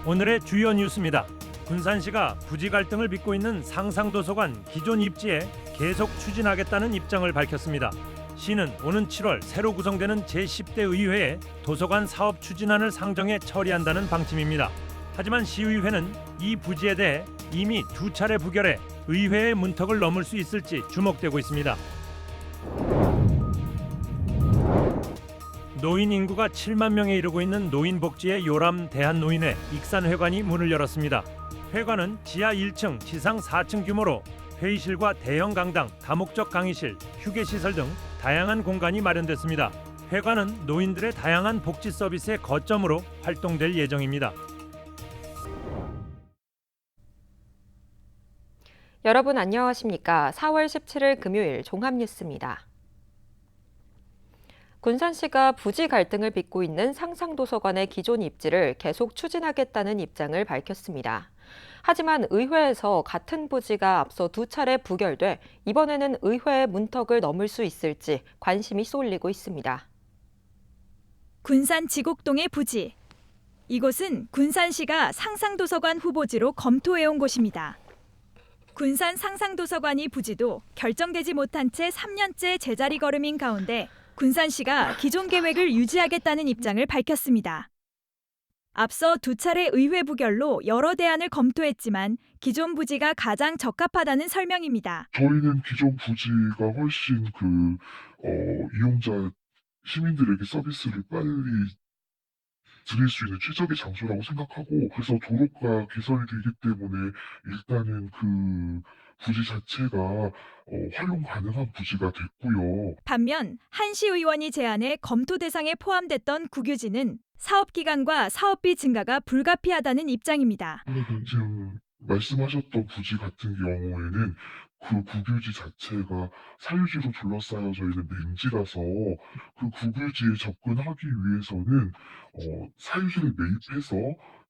오늘의 주요 뉴스입니다. 군산시가 부지 갈등을 빚고 있는 상상도서관 기존 입지에 계속 추진하겠다는 입장을 밝혔습니다. 시는 오는 7월 새로 구성되는 제10대 의회에 도서관 사업 추진안을 상정해 처리한다는 방침입니다. 하지만 시의회는 이 부지에 대해 이미 2차례 부결해 의회의 문턱을 넘을 수 있을지 주목되고 있습니다. 노인 인구가 7만 명에 이르고 있는 노인복지의 요람 대한노인회 익산회관이 문을 열었습니다. 회관은 지하 1층, 지상 4층 규모로 회의실과 대형 강당, 다목적 강의실, 휴게시설 등 다양한 공간이 마련됐습니다. 회관은 노인들의 다양한 복지 서비스의 거점으로 활동될 예정입니다. 여러분 안녕하십니까? 4월 17일 금요일 종합뉴스입니다. 군산시가 부지 갈등을 빚고 있는 상상도서관의 기존 입지를 계속 추진하겠다는 입장을 밝혔습니다. 하지만 의회에서 같은 부지가 앞서 2차례 부결돼 이번에는 의회의 문턱을 넘을 수 있을지 관심이 쏠리고 있습니다. 군산 지곡동의 부지. 이곳은 군산시가 상상도서관 후보지로 검토해온 곳입니다. 군산 상상도서관이 부지도 결정되지 못한 채 3년째 제자리 걸음인 가운데 군산시가 기존 계획을 유지하겠다는 입장을 밝혔습니다. 앞서 2차례 의회 부결로 여러 대안을 검토했지만 기존 부지가 가장 적합하다는 설명입니다. 저희는 기존 부지가 훨씬 이용자 시민들에게 서비스를 빨리 드릴 수 있는 최적의 장소라고 생각하고, 그래서 도로가 개선이 되기 때문에 일단은 그 부지 자체가 활용 가능한 부지가 됐고요. 반면 한시 의원이 제안해 검토 대상에 포함됐던 국유지는 사업기간과 사업비 증가가 불가피하다는 입장입니다. 지금 말씀하셨던 부지 같은 경우에는 그 국유지 자체가 사유지로 둘러싸여져 있는 맹지라서 그 국유지에 접근하기 위해서는 사유지를 매입해서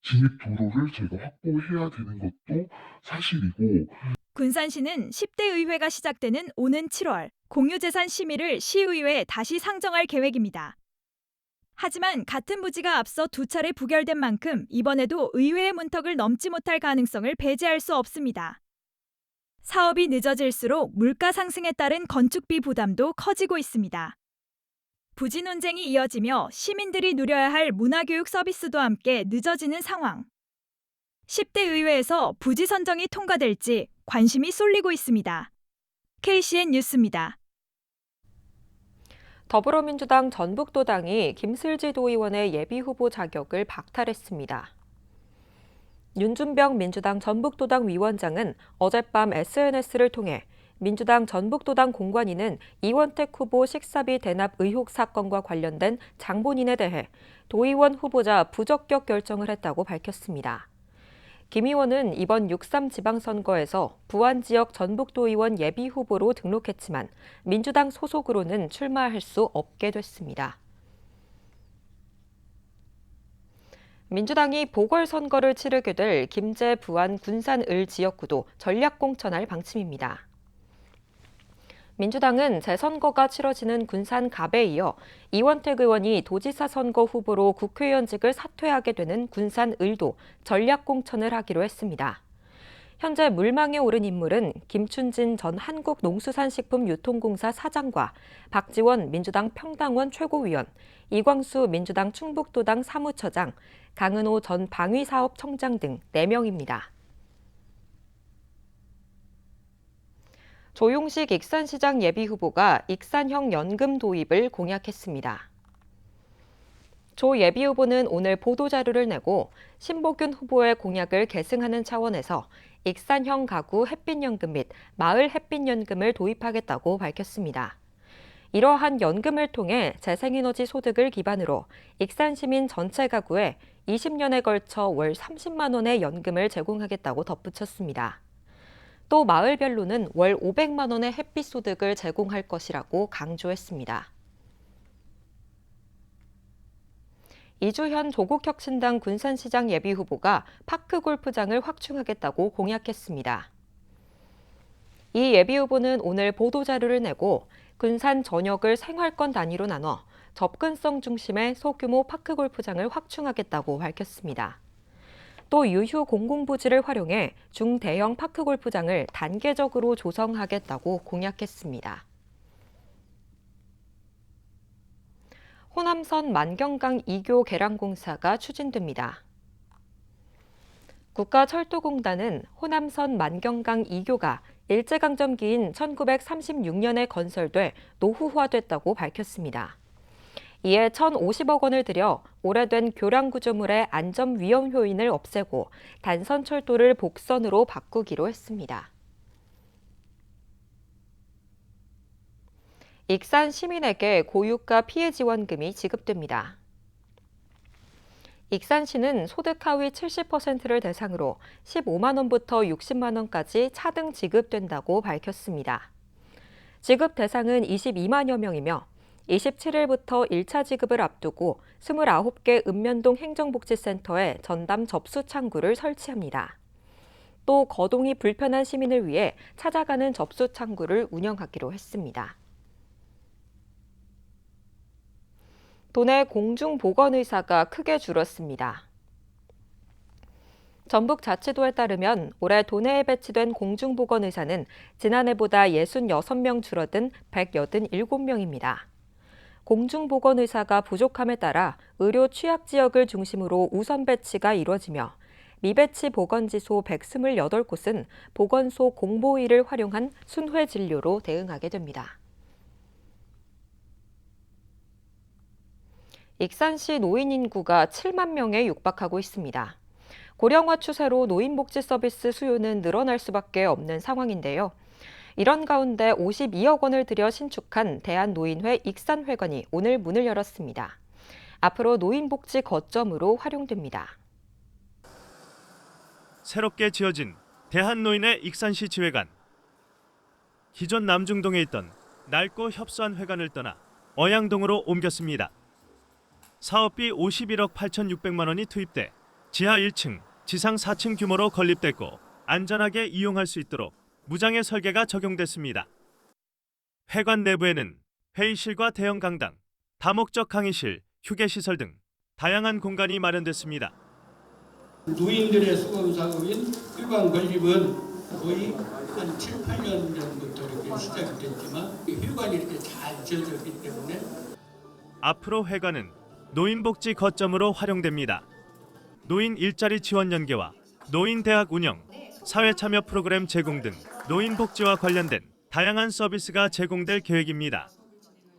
진입 도로를 저희가 확보해야 되는 것도 사실이고, 군산시는 10대 의회가 시작되는 오는 7월 공유재산 심의를 시의회에 다시 상정할 계획입니다. 하지만 같은 부지가 앞서 2차례 부결된 만큼 이번에도 의회의 문턱을 넘지 못할 가능성을 배제할 수 없습니다. 사업이 늦어질수록 물가 상승에 따른 건축비 부담도 커지고 있습니다. 부지 논쟁이 이어지며 시민들이 누려야 할 문화교육 서비스도 함께 늦어지는 상황. 10대 의회에서 부지 선정이 통과될지 관심이 쏠리고 있습니다. KCN 뉴스입니다. 더불어민주당 전북도당이 김슬지 도의원의 예비후보 자격을 박탈했습니다. 윤준병 민주당 전북도당 위원장은 어젯밤 SNS를 통해 민주당 전북도당 공관위는 이원택 후보 식사비 대납 의혹 사건과 관련된 장본인에 대해 도의원 후보자 부적격 결정을 했다고 밝혔습니다. 김 의원은 이번 6.3 지방선거에서 부안지역 전북도의원 예비후보로 등록했지만 민주당 소속으로는 출마할 수 없게 됐습니다. 민주당이 보궐선거를 치르게 될 김제, 부안, 군산, 을 지역구도 전략공천할 방침입니다. 민주당은 재선거가 치러지는 군산 갑에 이어 이원택 의원이 도지사 선거 후보로 국회의원직을 사퇴하게 되는 군산 을도 전략공천을 하기로 했습니다. 현재 물망에 오른 인물은 김춘진 전 한국농수산식품유통공사 사장과 박지원 민주당 평당원 최고위원, 이광수 민주당 충북도당 사무처장, 강은호 전 방위사업청장 등 4명입니다. 조용식 익산시장 예비후보가 익산형 연금 도입을 공약했습니다. 조 예비후보는 오늘 보도자료를 내고 신보균 후보의 공약을 계승하는 차원에서 익산형 가구 햇빛연금 및 마을 햇빛연금을 도입하겠다고 밝혔습니다. 이러한 연금을 통해 재생에너지 소득을 기반으로 익산 시민 전체 가구에 20년에 걸쳐 월 30만 원의 연금을 제공하겠다고 덧붙였습니다. 또 마을별로는 월 500만 원의 햇빛 소득을 제공할 것이라고 강조했습니다. 이주현 조국혁신당 군산시장 예비후보가 파크골프장을 확충하겠다고 공약했습니다. 이 예비후보는 오늘 보도자료를 내고 군산 전역을 생활권 단위로 나눠 접근성 중심의 소규모 파크골프장을 확충하겠다고 밝혔습니다. 또 유휴 공공부지를 활용해 중대형 파크골프장을 단계적으로 조성하겠다고 공약했습니다. 호남선 만경강 2교 개량 공사가 추진됩니다. 국가철도공단은 호남선 만경강 2교가 일제강점기인 1936년에 건설돼 노후화됐다고 밝혔습니다. 이에 1,050억 원을 들여 오래된 교량 구조물의 안전 위험 요인을 없애고 단선 철도를 복선으로 바꾸기로 했습니다. 익산 시민에게 고유가 피해 지원금이 지급됩니다. 익산시는 소득 하위 70%를 대상으로 15만 원부터 60만 원까지 차등 지급된다고 밝혔습니다. 지급 대상은 22만여 명이며 27일부터 1차 지급을 앞두고 29개 읍면동 행정복지센터에 전담 접수 창구를 설치합니다. 또 거동이 불편한 시민을 위해 찾아가는 접수 창구를 운영하기로 했습니다. 도내 공중보건의사가 크게 줄었습니다. 전북자치도에 따르면 올해 도내에 배치된 공중보건의사는 지난해보다 66명 줄어든 187명입니다. 공중보건의사가 부족함에 따라 의료 취약지역을 중심으로 우선 배치가 이뤄지며 미배치 보건지소 128곳은 보건소 공보의를 활용한 순회 진료로 대응하게 됩니다. 익산시 노인 인구가 7만 명에 육박하고 있습니다. 고령화 추세로 노인복지 서비스 수요는 늘어날 수밖에 없는 상황인데요. 이런 가운데 52억 원을 들여 신축한 대한노인회 익산회관이 오늘 문을 열었습니다. 앞으로 노인복지 거점으로 활용됩니다. 새롭게 지어진 대한노인회 익산시 지회관. 기존 남중동에 있던 낡고 협소한 회관을 떠나 어양동으로 옮겼습니다. 사업비 51억 8,600만 원이 투입돼 지하 1층, 지상 4층 규모로 건립됐고 안전하게 이용할 수 있도록 무장의 설계가 적용됐습니다. 회관 내부에는 회의실과 대형 강당, 다목적 강의실, 휴게시설 등 다양한 공간이 마련됐습니다. 노인들의 수건 사업인 회관 건립은 거의 한 7, 8년 전부터 이렇게 시작이 됐지만 회관이 이렇게 잘 지어졌기 때문에 앞으로 회관은 노인복지 거점으로 활용됩니다. 노인 일자리 지원 연계와 노인 대학 운영, 사회참여 프로그램 제공 등 노인복지와 관련된 다양한 서비스가 제공될 계획입니다.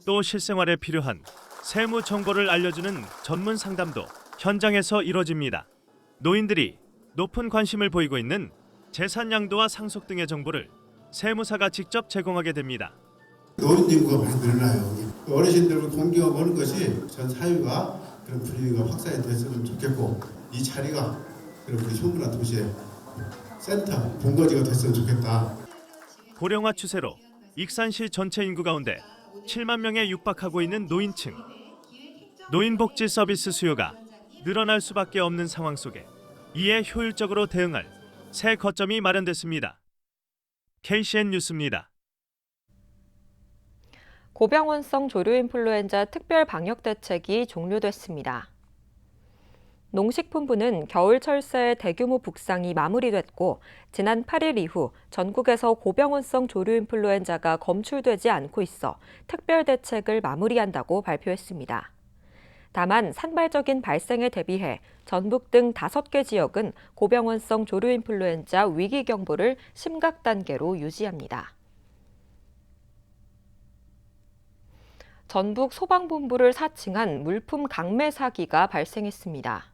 또 실생활에 필요한 세무 정보를 알려주는 전문 상담도 현장에서 이뤄집니다. 노인들이 높은 관심을 보이고 있는 재산 양도와 상속 등의 정보를 세무사가 직접 제공하게 됩니다. 노인 인구가 많이 늘어나요. 어르신들을 공경하는 것이 전 사회가 그런 분위기가 확산이 됐으면 좋겠고 이 자리가 우리 소문난 도시의 센터, 본거지가 됐으면 좋겠다. 고령화 추세로 익산시 전체 인구 가운데 7만 명에 육박하고 있는 노인층. 노인복지 서비스 수요가 늘어날 수밖에 없는 상황 속에 이에 효율적으로 대응할 새 거점이 마련됐습니다. KCN 뉴스입니다. 고병원성 조류인플루엔자 특별 방역 대책이 종료됐습니다. 농식품부는 겨울 철새의 대규모 북상이 마무리됐고 지난 8일 이후 전국에서 고병원성 조류인플루엔자가 검출되지 않고 있어 특별 대책을 마무리한다고 발표했습니다. 다만 산발적인 발생에 대비해 전북 등 5개 지역은 고병원성 조류인플루엔자 위기 경보를 심각 단계로 유지합니다. 전북 소방본부를 사칭한 물품 강매 사기가 발생했습니다.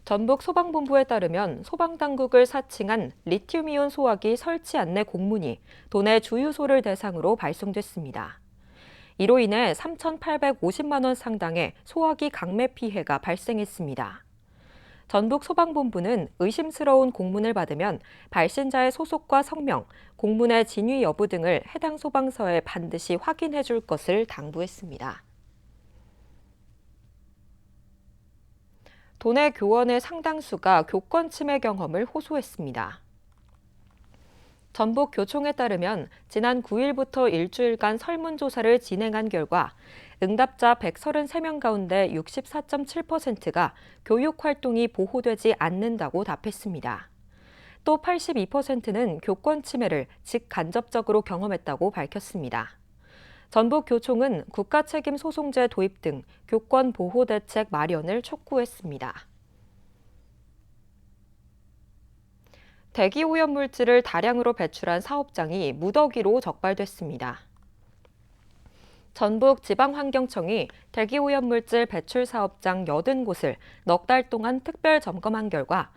전북 소방본부에 따르면 소방당국을 사칭한 리튬이온 소화기 설치 안내 공문이 도내 주유소를 대상으로 발송됐습니다. 이로 인해 3,850만 원 상당의 소화기 강매 피해가 발생했습니다. 전북 소방본부는 의심스러운 공문을 받으면 발신자의 소속과 성명, 공문의 진위 여부 등을 해당 소방서에 반드시 확인해 줄 것을 당부했습니다. 도내 교원의 상당수가 교권 침해 경험을 호소했습니다. 전북교총에 따르면 지난 9일부터 일주일간 설문조사를 진행한 결과 응답자 133명 가운데 64.7%가 교육 활동이 보호되지 않는다고 답했습니다. 또 82%는 교권 침해를 직간접적으로 경험했다고 밝혔습니다. 전북교총은 국가책임 소송제 도입 등 교권 보호 대책 마련을 촉구했습니다. 대기 오염 물질을 다량으로 배출한 사업장이 무더기로 적발됐습니다. 전북지방환경청이 대기 오염 물질 배출 사업장 80곳을 넉 달 동안 특별 점검한 결과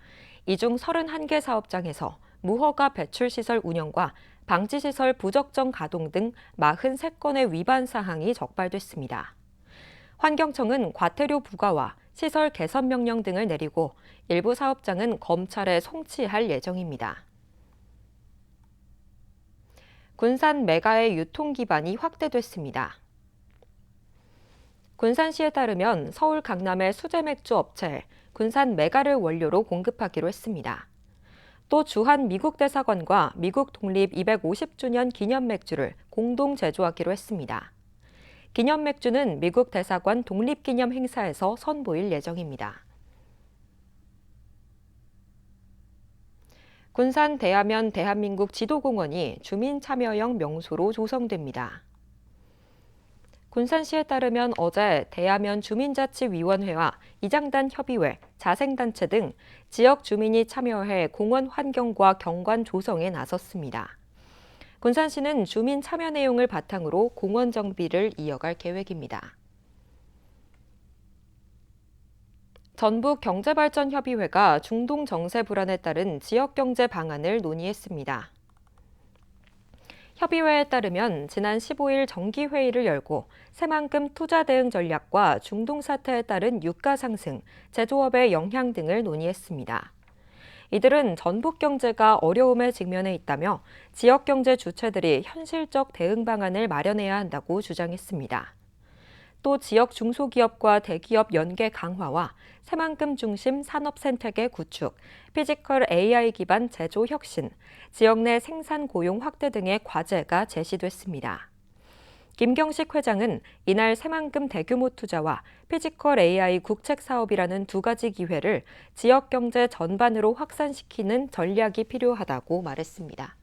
이 중 31개 사업장에서 무허가 배출시설 운영과 방지시설 부적정 가동 등 43건의 위반 사항이 적발됐습니다. 환경청은 과태료 부과와 시설 개선 명령 등을 내리고 일부 사업장은 검찰에 송치할 예정입니다. 군산 메가의 유통 기반이 확대됐습니다. 군산시에 따르면 서울 강남의 수제 맥주 업체에 군산 메가를 원료로 공급하기로 했습니다. 또 주한 미국 대사관과 미국 독립 250주년 기념 맥주를 공동 제조하기로 했습니다. 기념 맥주는 미국 대사관 독립기념 행사에서 선보일 예정입니다. 군산 대하면 대한민국 지도공원이 주민 참여형 명소로 조성됩니다. 군산시에 따르면 어제 대하면 주민자치위원회와 이장단 협의회, 자생단체 등 지역 주민이 참여해 공원 환경과 경관 조성에 나섰습니다. 군산시는 주민 참여 내용을 바탕으로 공원 정비를 이어갈 계획입니다. 전북경제발전협의회가 중동 정세 불안에 따른 지역경제 방안을 논의했습니다. 협의회에 따르면 지난 15일 정기회의를 열고 새만금 투자 대응 전략과 중동 사태에 따른 유가 상승, 제조업의 영향 등을 논의했습니다. 이들은 전북 경제가 어려움에 직면해 있다며 지역 경제 주체들이 현실적 대응 방안을 마련해야 한다고 주장했습니다. 또 지역 중소기업과 대기업 연계 강화와 새만금 중심 산업 생태계 구축, 피지컬 AI 기반 제조 혁신, 지역 내 생산 고용 확대 등의 과제가 제시됐습니다. 김경식 회장은 이날 새만금 대규모 투자와 피지컬 AI 국책 사업이라는 두 가지 기회를 지역 경제 전반으로 확산시키는 전략이 필요하다고 말했습니다.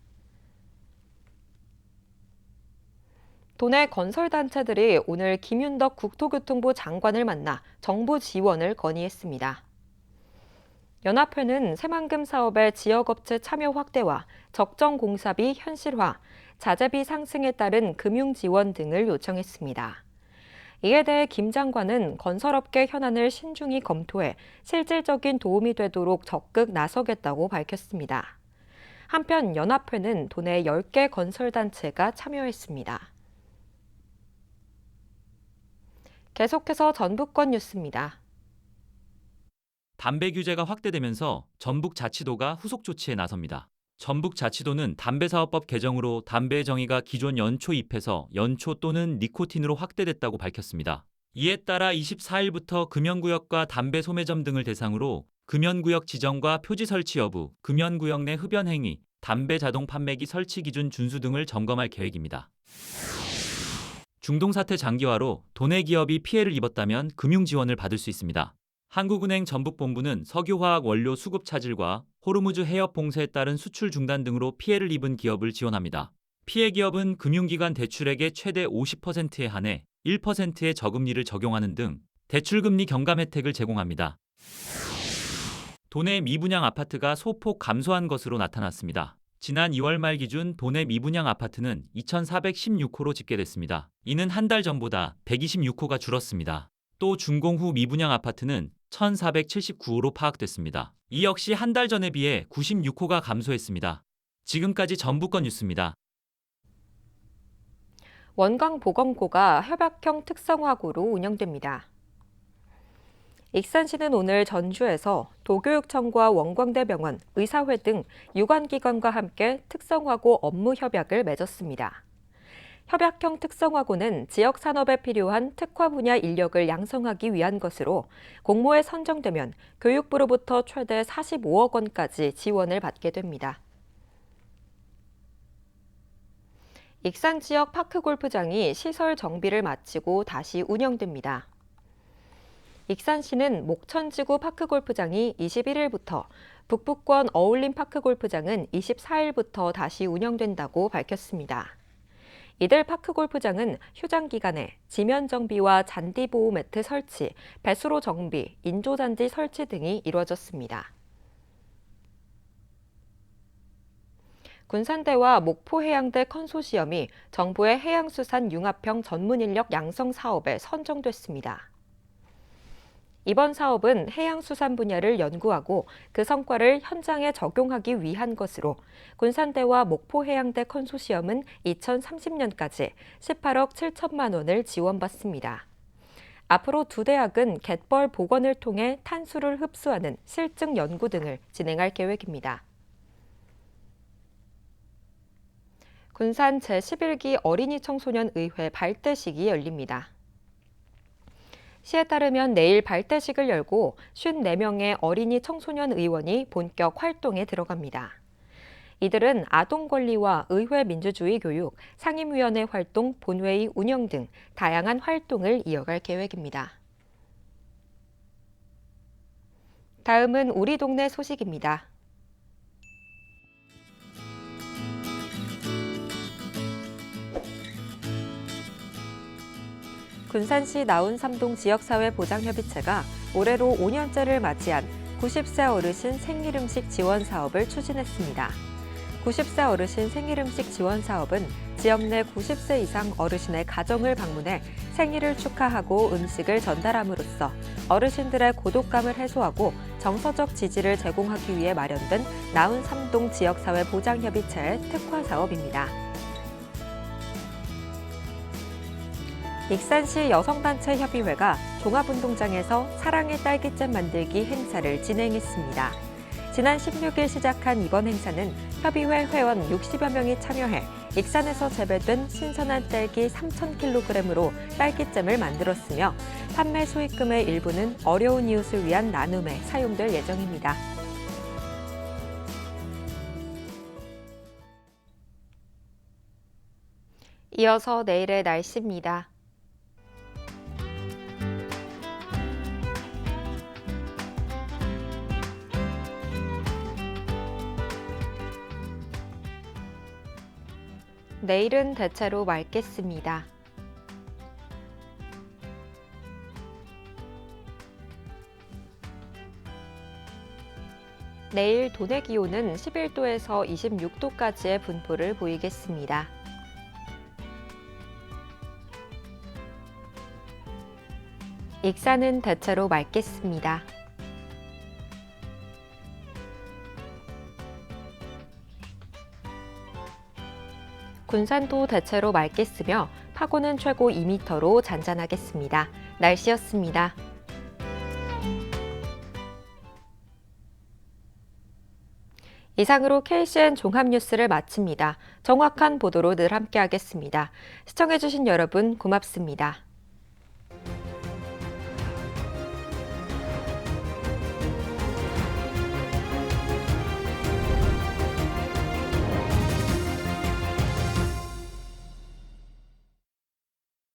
도내 건설단체들이 오늘 김윤덕 국토교통부 장관을 만나 정부 지원을 건의했습니다. 연합회는 새만금 사업의 지역업체 참여 확대와 적정 공사비 현실화, 자재비 상승에 따른 금융 지원 등을 요청했습니다. 이에 대해 김 장관은 건설업계 현안을 신중히 검토해 실질적인 도움이 되도록 적극 나서겠다고 밝혔습니다. 한편 연합회는 도내 10개 건설단체가 참여했습니다. 계속해서 전북권 뉴스입니다. 담배 규제가 확대되면서 전북자치도가 후속 조치에 나섭니다. 전북자치도는 담배사업법 개정으로 담배의 정의가 기존 연초 잎에서 연초 또는 니코틴으로 확대됐다고 밝혔습니다. 이에 따라 24일부터 금연구역과 담배 소매점 등을 대상으로 금연구역 지정과 표지 설치 여부, 금연구역 내 흡연 행위, 담배 자동 판매기 설치 기준 준수 등을 점검할 계획입니다. 중동 사태 장기화로 도내 기업이 피해를 입었다면 금융 지원을 받을 수 있습니다. 한국은행 전북본부는 석유화학 원료 수급 차질과 호르무즈 해협 봉쇄에 따른 수출 중단 등으로 피해를 입은 기업을 지원합니다. 피해 기업은 금융기관 대출액의 최대 50%에 한해 1%의 저금리를 적용하는 등 대출금리 경감 혜택을 제공합니다. 도내 미분양 아파트가 소폭 감소한 것으로 나타났습니다. 지난 2월 말 기준 도내 미분양 아파트는 2,416호로 집계됐습니다. 이는 한 달 전보다 126호가 줄었습니다. 또 준공 후 미분양 아파트는 1,479호로 파악됐습니다. 이 역시 한 달 전에 비해 96호가 감소했습니다. 지금까지 전북권 뉴스입니다. 원광보건고가 협약형 특성화고로 운영됩니다. 익산시는 오늘 전주에서 도교육청과 원광대병원, 의사회 등 유관기관과 함께 특성화고 업무 협약을 맺었습니다. 협약형 특성화고는 지역 산업에 필요한 특화 분야 인력을 양성하기 위한 것으로 공모에 선정되면 교육부로부터 최대 45억 원까지 지원을 받게 됩니다. 익산 지역 파크골프장이 시설 정비를 마치고 다시 운영됩니다. 익산시는 목천지구 파크골프장이 21일부터, 북부권 어울림 파크골프장은 24일부터 다시 운영된다고 밝혔습니다. 이들 파크골프장은 휴장 기간에 지면 정비와 잔디 보호 매트 설치, 배수로 정비, 인조잔디 설치 등이 이루어졌습니다. 군산대와 목포해양대 컨소시엄이 정부의 해양수산 융합형 전문인력 양성 사업에 선정됐습니다. 이번 사업은 해양수산 분야를 연구하고 그 성과를 현장에 적용하기 위한 것으로 군산대와 목포해양대 컨소시엄은 2030년까지 18억 7천만 원을 지원받습니다. 앞으로 두 대학은 갯벌 복원을 통해 탄수를 흡수하는 실증 연구 등을 진행할 계획입니다. 군산 제11기 어린이 청소년 의회 발대식이 열립니다. 시에 따르면 내일 발대식을 열고 54명의 어린이 청소년 의원이 본격 활동에 들어갑니다. 이들은 아동 권리와 의회 민주주의 교육, 상임위원회 활동, 본회의 운영 등 다양한 활동을 이어갈 계획입니다. 다음은 우리 동네 소식입니다. 군산시 나운삼동 지역사회보장협의체가 올해로 5년째를 맞이한 90세 어르신 생일음식 지원 사업을 추진했습니다. 90세 어르신 생일음식 지원 사업은 지역 내 90세 이상 어르신의 가정을 방문해 생일을 축하하고 음식을 전달함으로써 어르신들의 고독감을 해소하고 정서적 지지를 제공하기 위해 마련된 나운삼동 지역사회보장협의체의 특화 사업입니다. 익산시 여성단체 협의회가 종합운동장에서 사랑의 딸기잼 만들기 행사를 진행했습니다. 지난 16일 시작한 이번 행사는 협의회 회원 60여 명이 참여해 익산에서 재배된 신선한 딸기 3,000kg으로 딸기잼을 만들었으며 판매 수익금의 일부는 어려운 이웃을 위한 나눔에 사용될 예정입니다. 이어서 내일의 날씨입니다. 내일은 대체로 맑겠습니다. 내일 도내 기온은 11도에서 26도까지의 분포를 보이겠습니다. 익산은 대체로 맑겠습니다. 군산도 대체로 맑겠으며 파고는 최고 2m로 잔잔하겠습니다. 날씨였습니다. 이상으로 KCN 종합뉴스를 마칩니다. 정확한 보도로 늘 함께하겠습니다. 시청해주신 여러분 고맙습니다.